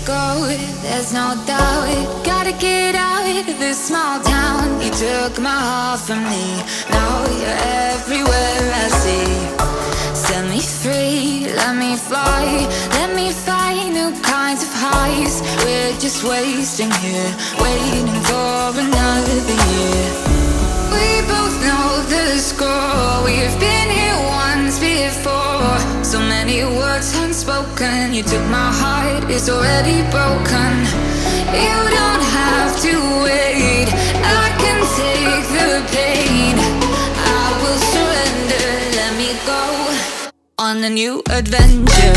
go, there's no doubt. Gotta get out of this small town. You took my heart from me, now you're everywhere I see. Set me free, let me fly, let me find new kinds of highs. We're just wasting here, waiting for another year. We both know the score, we've been here once before. So many words unspoken, you took my heart, it's already broken. You don't have to wait, I can take the pain. I will surrender, let me go on a new adventure.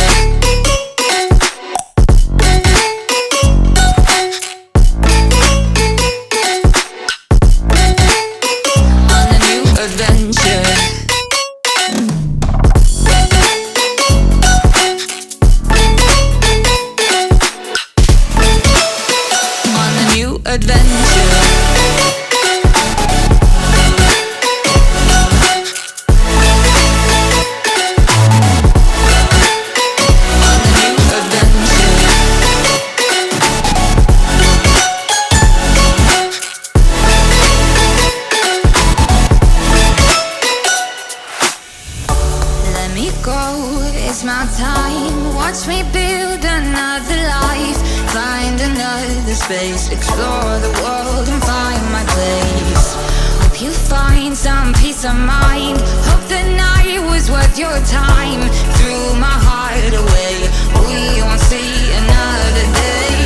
It's my time, watch me build another life. Find another space, explore the world and find my place. Hope you find some peace of mind, hope the night was worth your time. Threw my heart away, we won't see another day.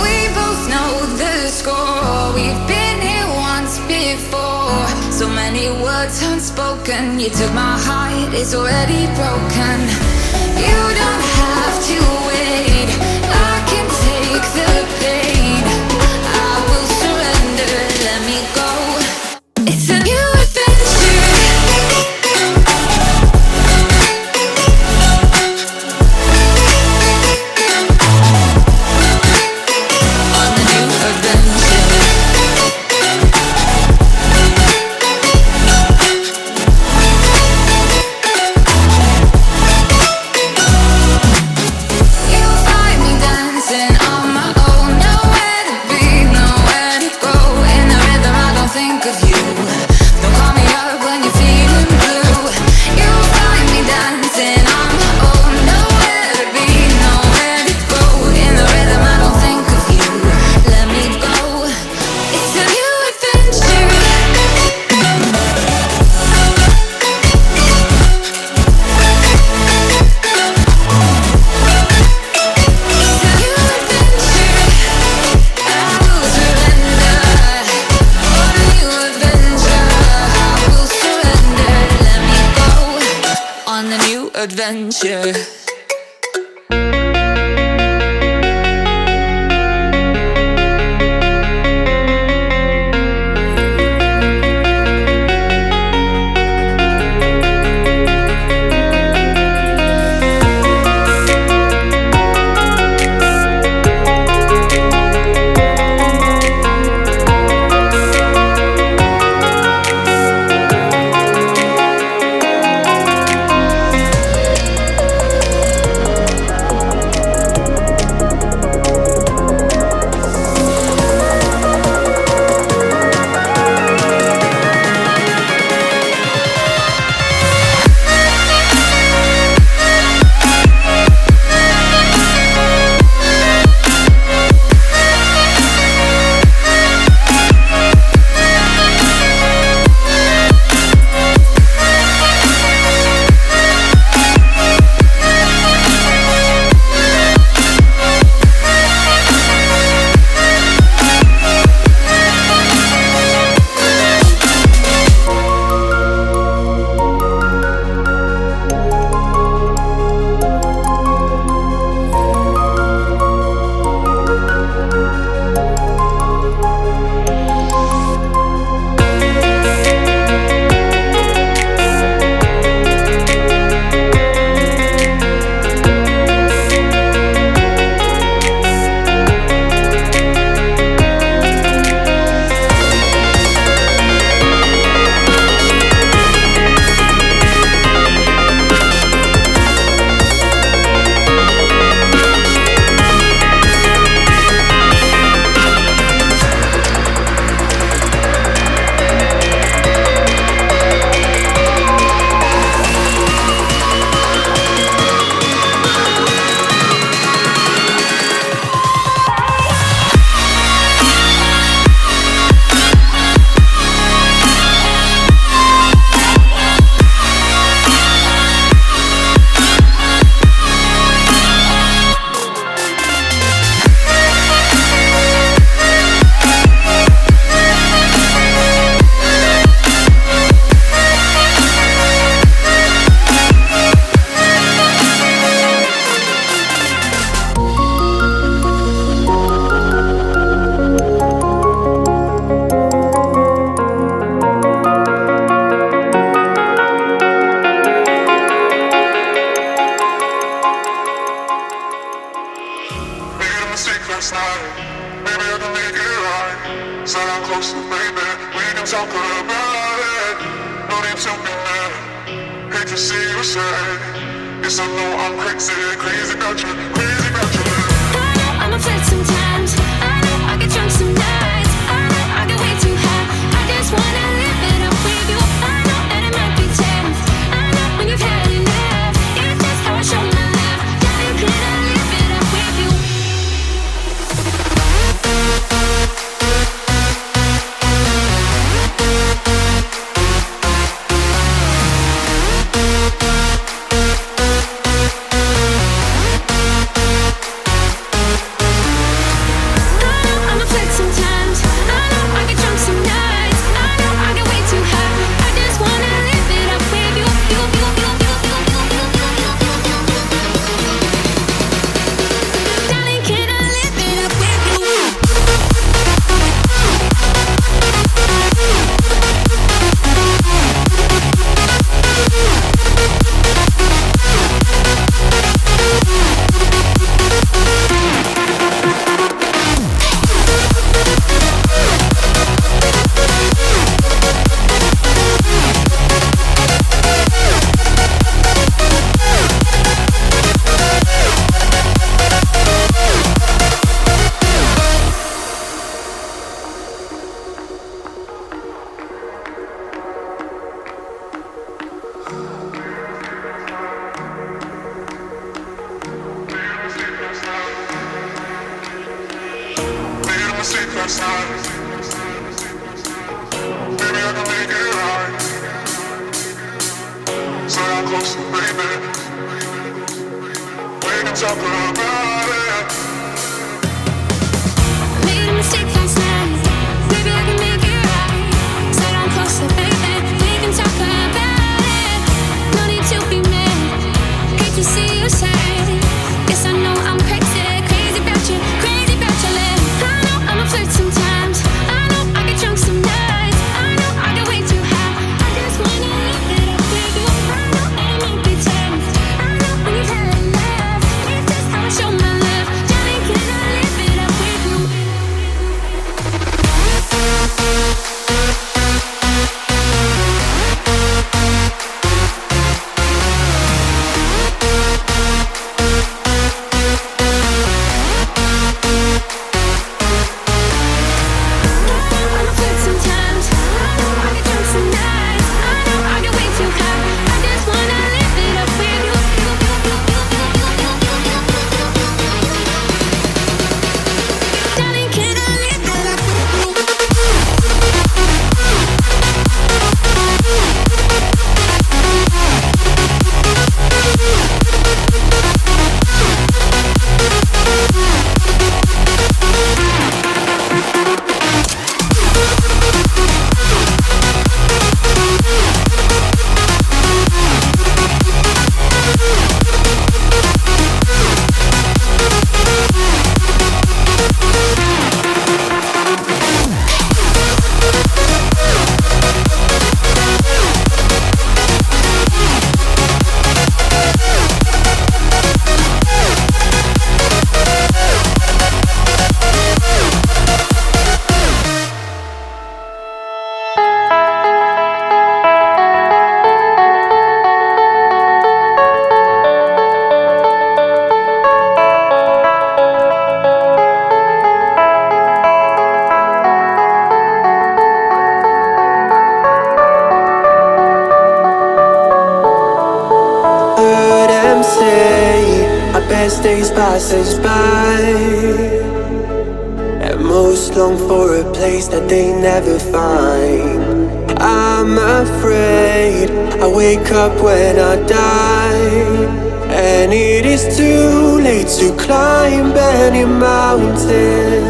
We both know the score, we've been here once before. So many words unspoken, you took my heart, it's already broken. You don't have to wait, I can take the pain. I will surrender, let me go. It's a new adventure. On a new adventure. Adventure. to see you sad. Yes, I know I'm crazy, crazy about you, crazy about you. I know I'm a flirt sometimes. I know I get drunk some nights. I know I get way too high. I just wanna live it up with you. I know that it might be tough. I know when you've had enough. It's just how I show my love. Darling, can I live it up with you? Best days passes by, and most long for a place that they never find. I'm afraid I wake up when I die, and it is too late to climb any mountain.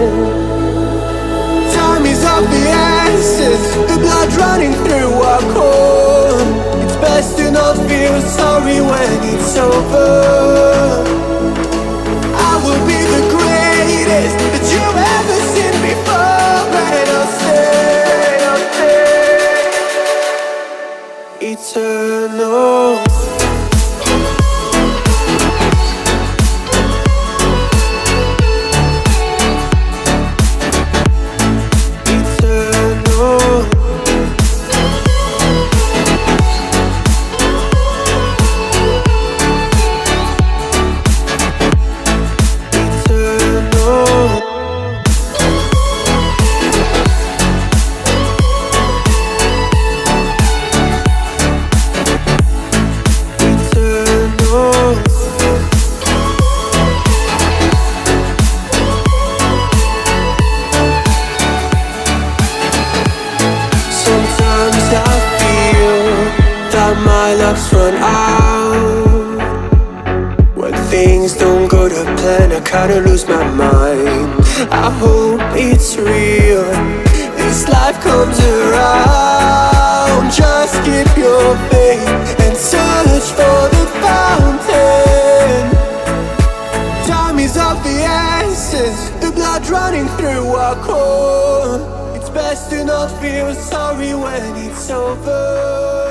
Time is of the essence, the blood running through our core. It's best to not feel sorry when it's over. I will be the greatest that you've ever seen before, and I'll stay eternal. luck's run out. When things don't go to plan, I kinda lose my mind. I hope it's real, this life comes around. Just keep your faith and search for the fountain. Time is of the essence, the blood running through our core. It's best to not feel sorry when it's over.